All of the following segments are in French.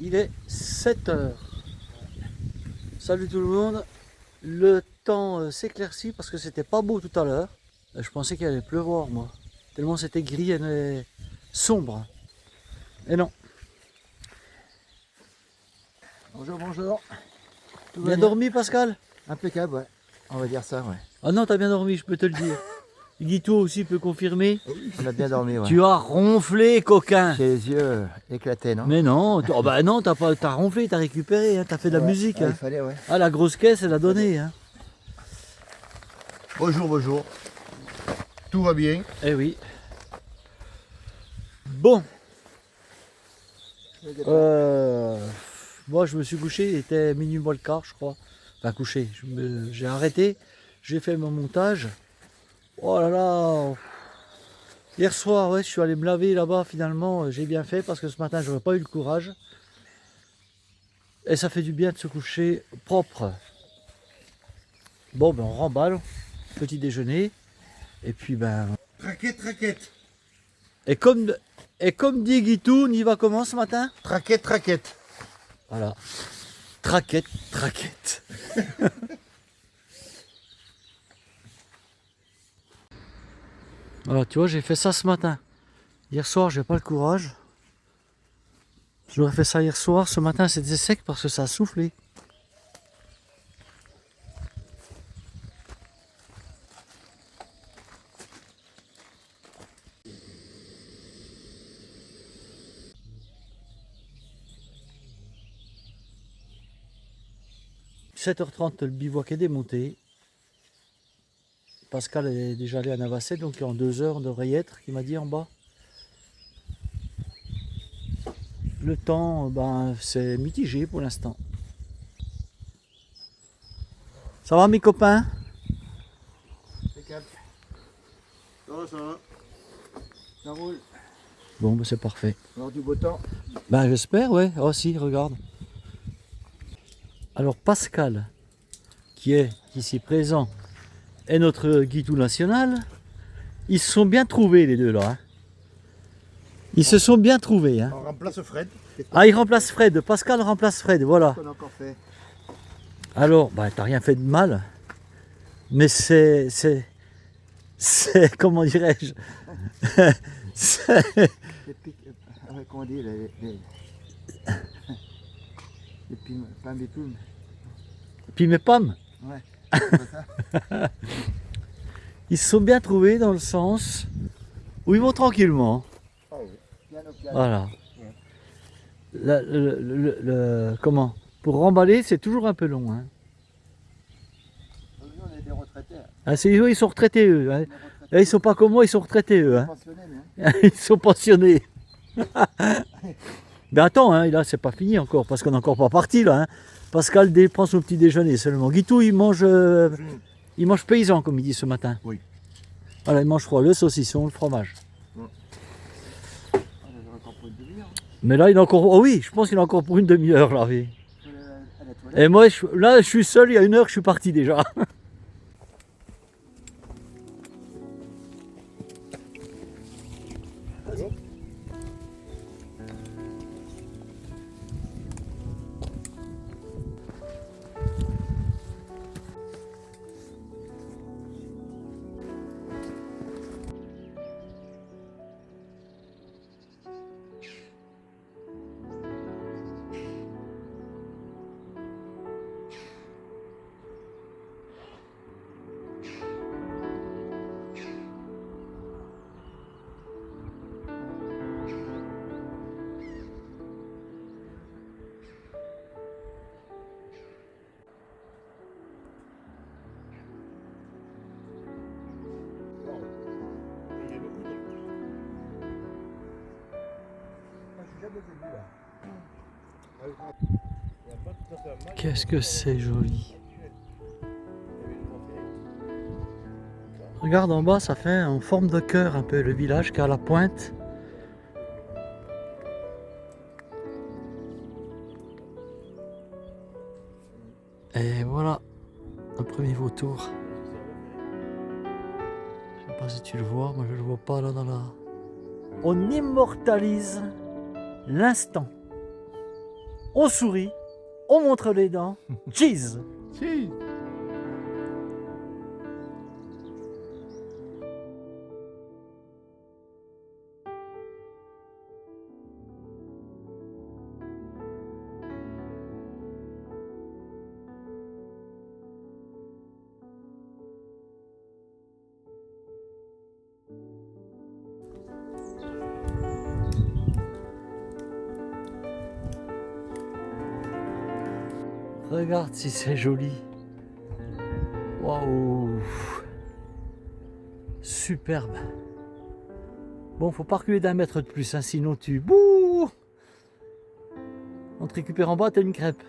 il est 7 heures. Salut tout le monde. Le temps s'éclaircit parce que c'était pas beau tout à l'heure. Je pensais qu'il allait pleuvoir moi. Tellement c'était gris et sombre. Et non. Bonjour, bonjour. Tout va Bien dormi Pascal? Impeccable, ouais. On va dire ça, ouais. Ah non, t'as bien dormi, je peux te le dire. Guito aussi peut confirmer. On a bien dormi, ouais. Tu as ronflé, coquin. J'ai les yeux éclatés, non? Mais non, oh bah non, t'as ronflé, t'as récupéré, hein, t'as fait de la Ouais, musique. ouais, Hein. il fallait, ouais. Ah, la grosse caisse, elle a donné. Hein. Bonjour, bonjour. Tout va bien? Eh oui. Bon. Moi, je me suis couché, il était minuit moins le quart, je crois. Enfin, couché. J'ai arrêté, j'ai fait mon montage. Oh là là. Hier soir, ouais, je suis allé me laver là-bas, finalement, j'ai bien fait parce que ce matin, j'aurais pas eu le courage. Et ça fait du bien de se coucher propre. Bon, ben on remballe, petit déjeuner. Et puis, ben... Traquette, traquette. Et comme dit Guitou, on y va comment ce matin? Traquette, traquette. Voilà. Traquette, traquette. Voilà, tu vois, j'ai fait ça ce matin. Hier soir, j'ai pas le courage. J'aurais fait ça hier soir. Ce matin, c'était sec parce que ça a soufflé. « 7h30, le bivouac est démonté. Pascal est déjà allé à Navacet, donc en 2 heures, on devrait y être, il m'a dit en bas. Le temps, ben, c'est mitigé pour l'instant. Ça va mes copains? Impeccable. Ça va, ça va. Ça roule. Bon, ben, c'est parfait. Alors du beau temps. Ben j'espère, ouais. Oh si, regarde. Alors Pascal, qui est ici présent, est notre guidou national. Ils se sont bien trouvés les deux là. Hein. Ils se sont bien trouvés. Hein. On remplace Fred. Ah, il remplace Fred. Pascal remplace Fred, voilà. Qu'est-ce qu'on a encore fait? Alors, bah, t'as rien fait de mal. Mais c'est comment dirais-je c'est- Les pics, comment on dit, les pimes, pas des plumes. Puis mes pommes, Ouais. C'est pas ça. ils se sont bien trouvés dans le sens où ils vont tranquillement. Ah oui. Piano, piano. Voilà. Comment? Pour remballer, c'est toujours un peu long. Hein. Nous, on est des retraités. Hein. Ah, eux, ils sont retraités, eux. Hein. On est retraités. Et ils sont pas comme moi, ils sont retraités, eux. Hein. Pensionnés, nous, hein. Ils sont pensionnés. Mais attends, hein, là, c'est pas fini encore, parce qu'on n'est encore pas parti, là. Hein. Pascal prend son petit déjeuner seulement. Guitou, il mange paysan, comme il dit ce matin. Oui. Voilà, il mange le saucisson, le fromage. On est encore pour une demi-heure. Mais là, il a encore... Oh oui, je pense qu'il a encore pour une demi-heure, là, oui. Faut aller à la toilette. Et moi, là, je suis seul, il y a 1 heure, je suis parti déjà. Qu'est-ce que c'est joli. Regarde en bas, ça fait en forme de cœur un peu le village qui a la pointe. Et voilà, un premier vautour. Je sais pas si tu le vois, moi je le vois pas là dans la... On immortalise l'instant. on sourit, on montre les dents. Cheese! Si. Regarde si c'est joli. Waouh! Superbe. Bon, faut pas reculer d'1 mètre de plus, hein, sinon tu... Bouh! On te récupère en bas, t'as une crêpe.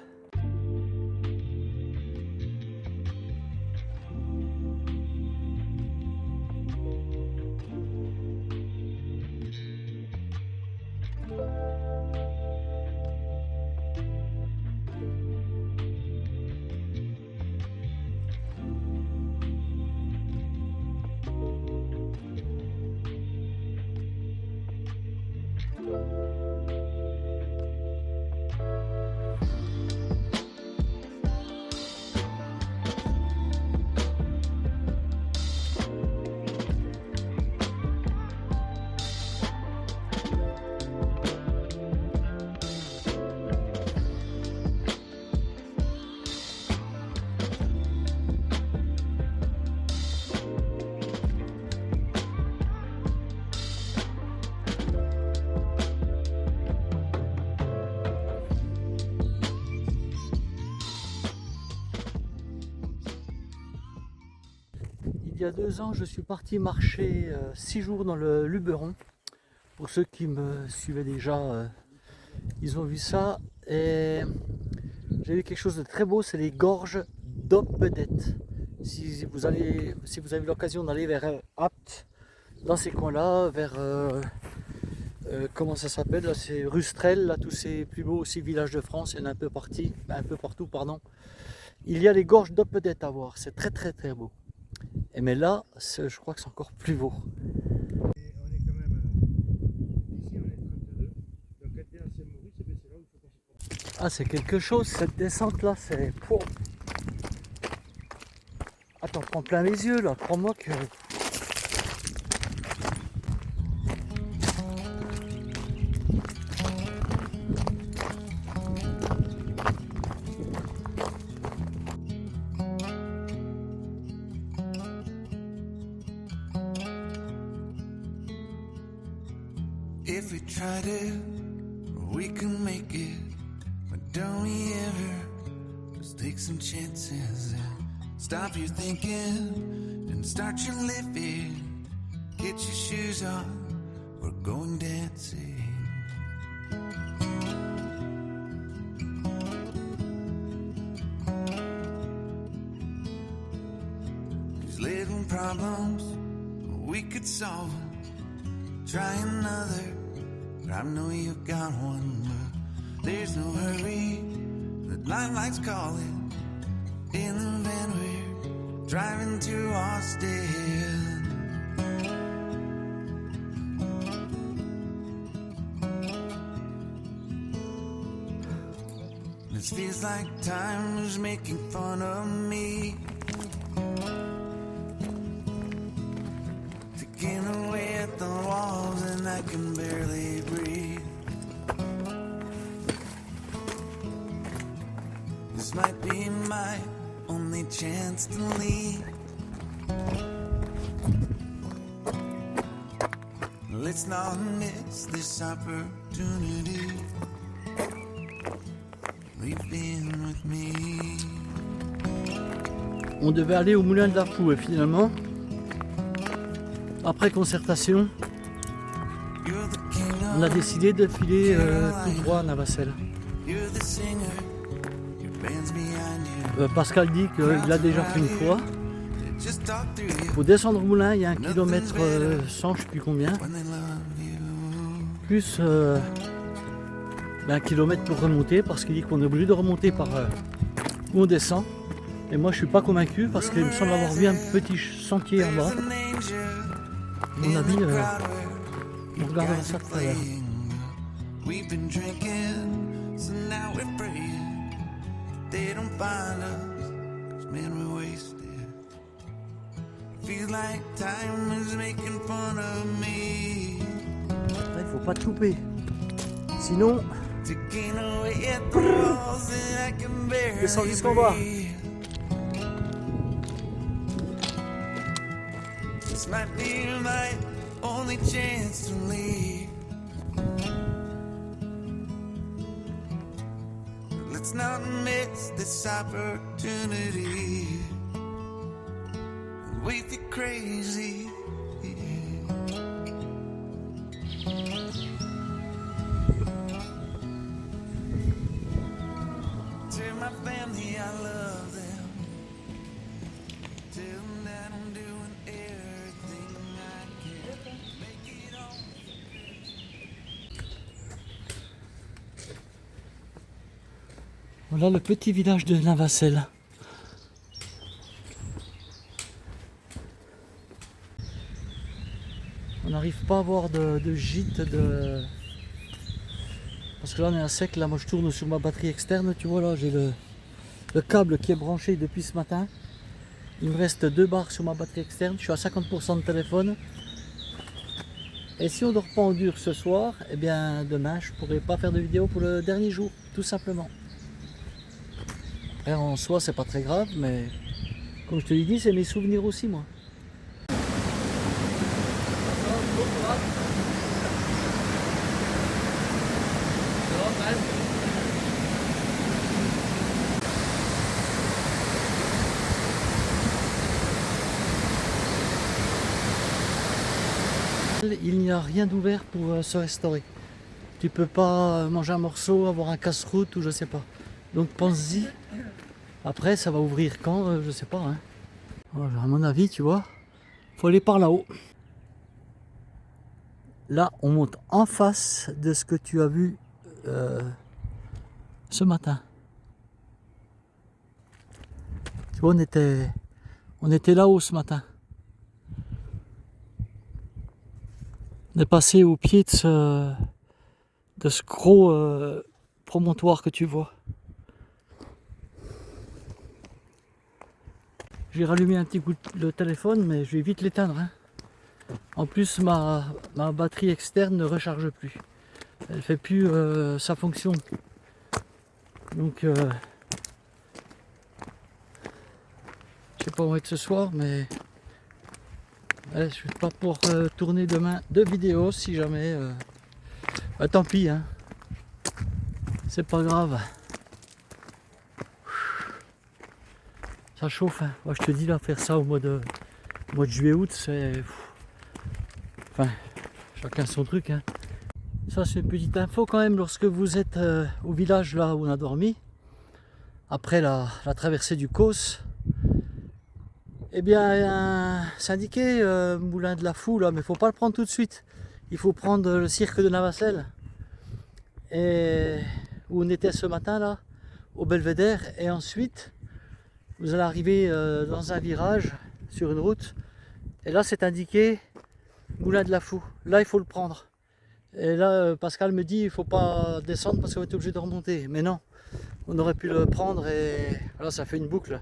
Il y a 2 ans, je suis parti marcher 6 jours dans le Luberon. Pour ceux qui me suivaient déjà, ils ont vu ça. Et j'ai vu quelque chose de très beau, c'est les gorges d'Oppedet. Si vous avez l'occasion d'aller vers Apt, dans ces coins-là, vers comment ça s'appelle, là, c'est Rustrel, là, tous ces plus beaux aussi villages de France, il y en a un peu partout, pardon. Il y a les gorges d'Oppedet à voir, c'est très très très beau. Et mais là, je crois que c'est encore plus beau. Et on est quand même ici, on est 32. Donc quand t'es à Saint-Maurice, c'est là où il faut passer. Ah, c'est quelque chose, cette descente là, c'est... Pouah. Ah, t'en prends plein les yeux là, crois-moi que... If we tried it, we can make it. But don't we ever just take some chances and stop your thinking and start your living? Get your shoes on, we're going dancing. These little problems, we could solve them. Try another, but I know you've got one. But there's no hurry, the lifelight's calling. In the van we're driving to Austin. This feels like time is making fun of me. Taking away at the walls and I can barely breathe. This might be my only chance to leave. Let's not miss this opportunity. Leave in with me. On devait aller au moulin de la Poue et finalement, après concertation, on a décidé de filer tout droit à Navacelles. Pascal dit qu'il l'a déjà fait une fois. Pour descendre au moulin, il y a 1 km 100, je sais plus combien. Plus 1 km pour remonter, parce qu'il dit qu'on est obligé de remonter par où on descend. Et moi je suis pas convaincu parce qu'il me semble avoir vu un petit sentier en bas. À mon avis, on regardera ça tout à l'heure. We've been drinking So now we're praying they don't find us, 'cause man, we're wasted. Feels like time is making fun of me. Là, il faut pas te louper. Sinon, Taking away at the walls that I can barely descends jusqu'en bas. breathe. This might be my only chance to leave. But let's not miss this opportunity. We feel crazy. Tell my family I love them. Tell them that I'm doing everything I can. Make it all. Voilà le petit village de Navacelles. On n'arrive pas à avoir de gîte, parce que là on est à sec. Là moi je tourne sur ma batterie externe, tu vois là j'ai le câble qui est branché depuis ce matin. Il me reste 2 barres sur ma batterie externe, je suis à 50% de téléphone. Et si on dort pas en dur ce soir, eh bien demain je pourrai pas faire de vidéo pour le dernier jour, tout simplement. Après en soi c'est pas très grave, mais comme je te l'ai dit, c'est mes souvenirs aussi moi. Il n'y a rien d'ouvert pour se restaurer. Tu peux pas manger un morceau, avoir un casse-croûte ou je sais pas. Donc pense-y. Après ça va ouvrir quand, je sais pas. Hein. Voilà, à mon avis, tu vois, faut aller par là-haut. Là, on monte en face de ce que tu as vu ce matin. Tu vois, on était là-haut ce matin. On est passé au pied de ce gros promontoire que tu vois. J'ai rallumé un petit coup le téléphone, mais je vais vite l'éteindre. Hein. En plus, ma batterie externe ne recharge plus. Elle fait plus sa fonction. Donc, je sais pas où on va être ce soir, mais ouais, je vais pas pouvoir tourner demain de vidéos si jamais. Bah, tant pis, hein. C'est pas grave. Ça chauffe. Hein. Moi, je te dis là, faire ça au mois de juillet-août, c'est. Enfin, chacun son truc. Hein. Ça, c'est une petite info quand même. Lorsque vous êtes au village là où on a dormi, après la traversée du Causse, eh bien, c'est indiqué Moulin de la Fou là, mais il faut pas le prendre tout de suite. Il faut prendre le cirque de Navacelles, et où on était ce matin là, au Belvédère, et ensuite vous allez arriver dans un virage sur une route, et là c'est indiqué Moulin de la Fou. Là il faut le prendre. Et là Pascal me dit il faut pas descendre parce qu'on va être obligé de remonter. Mais non, on aurait pu le prendre et là ça fait une boucle.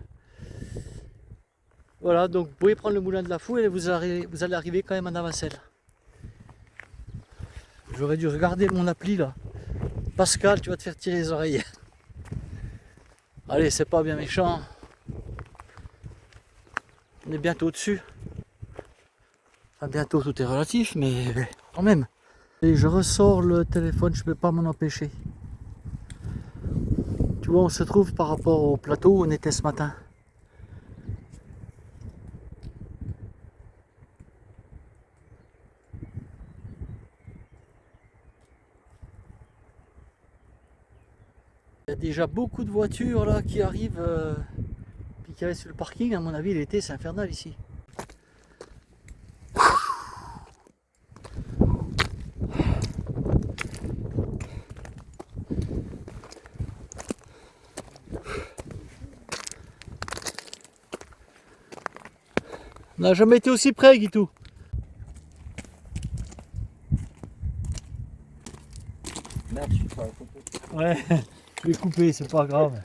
Voilà, donc vous pouvez prendre le Moulin de la Fou et vous allez arriver quand même à Navacelles. J'aurais dû regarder mon appli là. Pascal, tu vas te faire tirer les oreilles. Allez, c'est pas bien méchant. On est bientôt dessus. Enfin, bientôt, tout est relatif, mais quand même. Et je ressors le téléphone, je peux pas m'en empêcher. Tu vois, on se trouve par rapport au plateau où on était ce matin. Il y a déjà beaucoup de voitures là qui arrivent, puis qui arrivent sur le parking. À mon avis, l'été, c'est infernal ici. On n'a jamais été aussi près, Guitou. Merde, je suis pas à côté. Ouais. vais couper, c'est pas grave.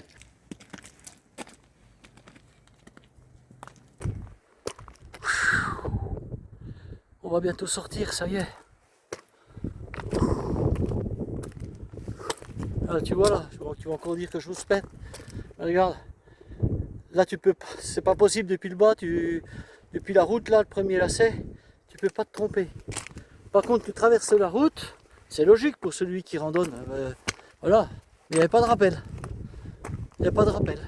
On va bientôt sortir, ça y est. Ah, tu vois là, tu vas encore dire que je vous pète. Regarde, là tu peux pas, c'est pas possible depuis le bas, depuis la route là, le premier lacet, tu peux pas te tromper. Par contre, tu traverses la route, c'est logique pour celui qui randonne. Voilà, mais il n'y avait pas de rappel. Il n'y a pas de rappel.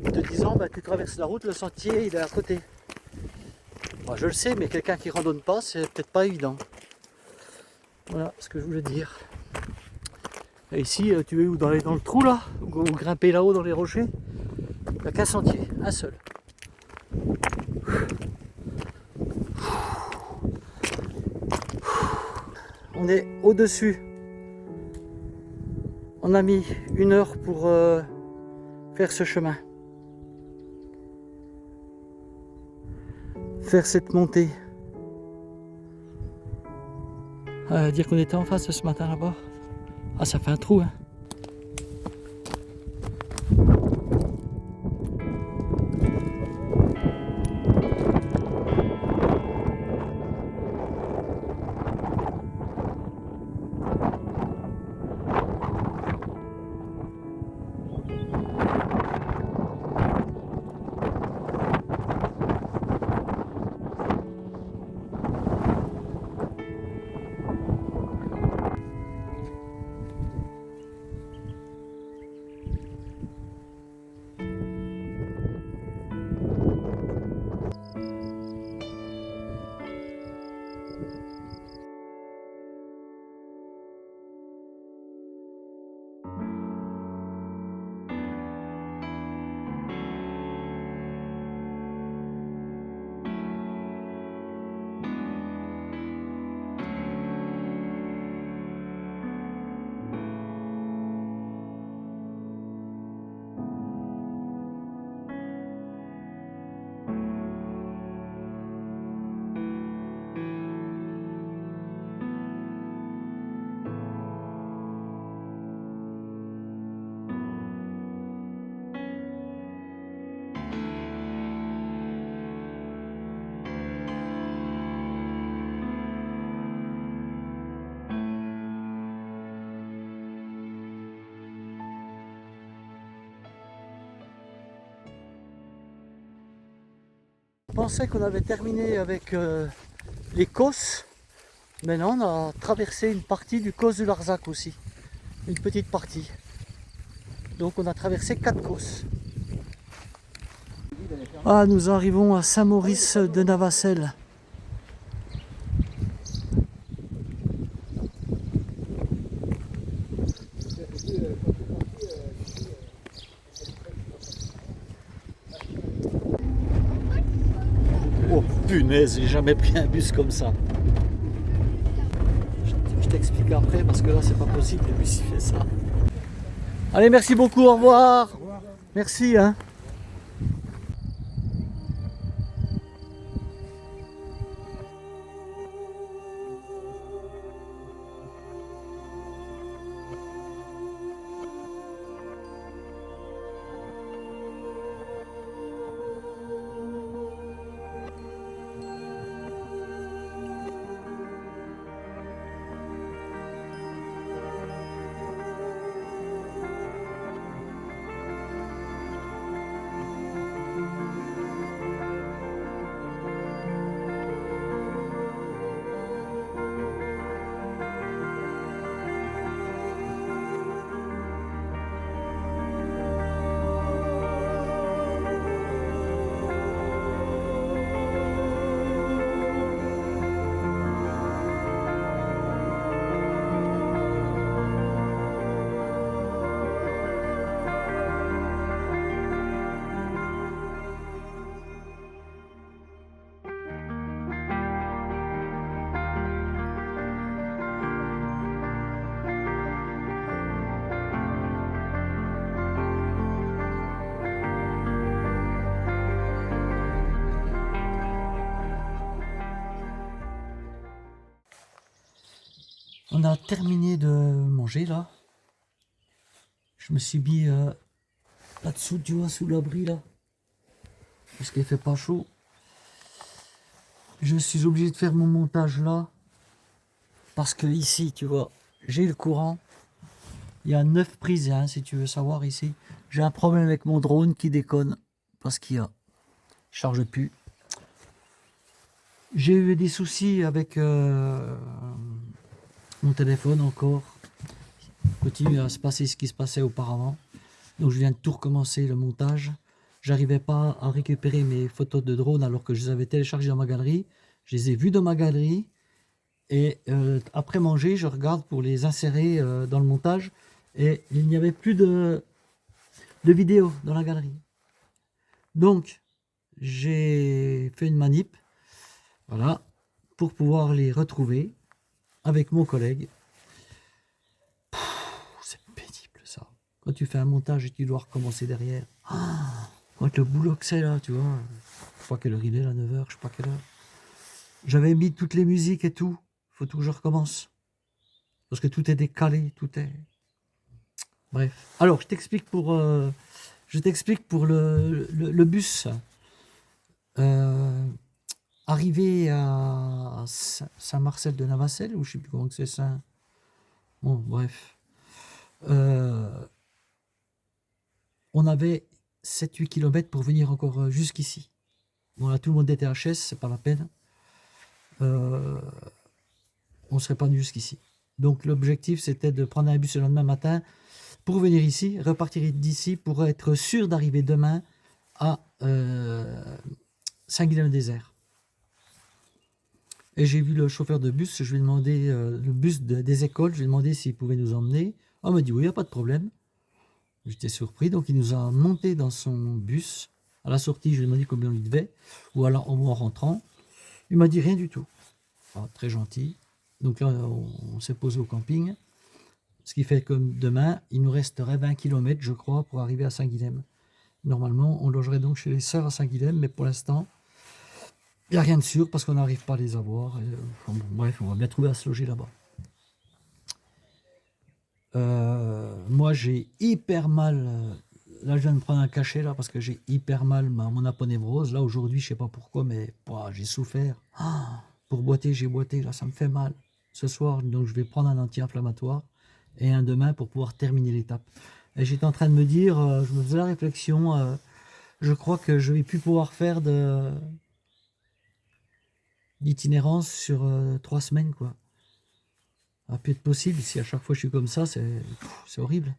Te disant, bah, tu traverses la route, le sentier il est à côté. Moi, je le sais, mais quelqu'un qui randonne pas, c'est peut-être pas évident. Voilà ce que je voulais dire. Et ici, tu es où dans le trou là, ou grimper là-haut dans les rochers. Il n'y a qu'un sentier, un seul. On est au-dessus. On a mis 1 heure pour faire ce chemin. Faire cette montée. Dire qu'on était en face ce matin là-bas. Ah, ça fait un trou, hein. Je pensais qu'on avait terminé avec les Causses, mais non, on a traversé une partie du Causse du Larzac aussi, une petite partie. Donc on a traversé 4 Causses. Ah, nous arrivons à Saint-Maurice de Navacelles. Oh punaise, j'ai jamais pris un bus comme ça. Je t'explique après parce que là c'est pas possible, le bus il fait ça. Allez, merci beaucoup, au revoir. Au revoir. Merci, hein. On a terminé de manger là. Je me suis mis là-dessous, tu vois, sous l'abri là. Parce qu'il fait pas chaud. Je suis obligé de faire mon montage là. Parce que ici, tu vois, j'ai le courant. Il y a 9 prises, hein, si tu veux savoir ici. J'ai un problème avec mon drone qui déconne. Parce qu'il y a... Il charge plus. J'ai eu des soucis avec mon téléphone encore. Il continue à se passer ce qui se passait auparavant. Donc je viens de tout recommencer le montage. J'arrivais pas à récupérer mes photos de drone alors que je les avais téléchargées dans ma galerie. Je les ai vues dans ma galerie. Et après manger, je regarde pour les insérer dans le montage. Et il n'y avait plus de vidéos dans la galerie. Donc, j'ai fait une manip. Voilà. Pour pouvoir les retrouver avec mon collègue. C'est pénible ça. Quand tu fais un montage et tu dois recommencer derrière. Quand le boulot que c'est là, tu vois. Je sais pas quelle heure il est là, 9h, je sais pas quelle heure. J'avais mis toutes les musiques et tout. Faut tout que je recommence. Parce que tout est décalé, tout est... Bref. Alors, je t'explique pour le bus. Arrivé à Saint-Marcel de Navacelle, ou je sais plus comment que c'est ça. Bon, bref. On avait 7-8 km pour venir encore jusqu'ici. Bon, là, tout le monde était HS, c'est pas la peine. On ne serait pas venu jusqu'ici. Donc l'objectif c'était de prendre un bus le lendemain matin pour venir ici, repartir d'ici pour être sûr d'arriver demain à Saint-Guilhem-des-Airs. Et j'ai vu le chauffeur de bus, je lui ai demandé, le bus des écoles, je lui ai demandé s'il pouvait nous emmener. On m'a dit oui, il n'y a pas de problème. J'étais surpris, donc il nous a monté dans son bus. À la sortie, je lui ai demandé combien on lui devait, ou alors en rentrant. Il m'a dit rien du tout. Ah, très gentil. Donc là, on s'est posé au camping. Ce qui fait que demain, il nous resterait 20 km, je crois, pour arriver à Saint-Guilhem. Normalement, on logerait donc chez les sœurs à Saint-Guilhem, mais pour l'instant, il n'y a rien de sûr parce qu'on n'arrive pas à les avoir. Bon, bref, on va bien trouver à se loger là-bas. Moi, j'ai hyper mal... Là, je viens de prendre un cachet là parce que j'ai hyper mal mon aponévrose. Là, aujourd'hui, je ne sais pas pourquoi, mais j'ai souffert. Pour boiter, j'ai boité. Là, ça me fait mal. Ce soir, donc, je vais prendre un anti-inflammatoire et un demain pour pouvoir terminer l'étape. Et j'étais en train de me dire, je me faisais la réflexion, je crois que je vais plus pouvoir faire d'itinérance sur 3 semaines, quoi. Ça va plus être possible si à chaque fois je suis comme ça, c'est horrible.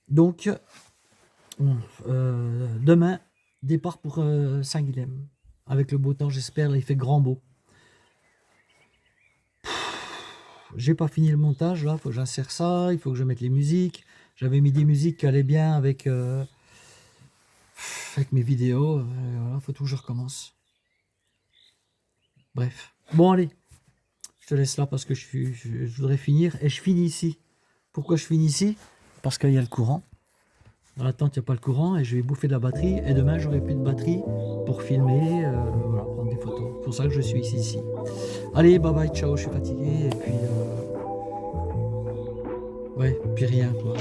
Donc, demain, départ pour Saint-Guilhem. Avec le beau temps, j'espère, là il fait grand beau. J'ai pas fini le montage, là, il faut que j'insère ça, il faut que je mette les musiques. J'avais mis des musiques qui allaient bien avec mes vidéos. Voilà, faut tout que je recommence. Bref. Bon, allez. Je te laisse là parce que je voudrais finir. Et je finis ici. Pourquoi je finis ici? Parce qu'il y a le courant. Dans la tente, il n'y a pas le courant et je vais bouffer de la batterie. Et demain, j'aurai plus de batterie pour filmer, voilà, prendre des photos. C'est pour ça que je suis ici. Allez, bye bye, ciao, je suis fatigué. Et puis, ouais, puis rien, quoi.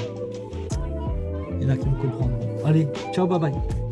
Il y en a qui me comprennent. Allez, ciao, bye bye.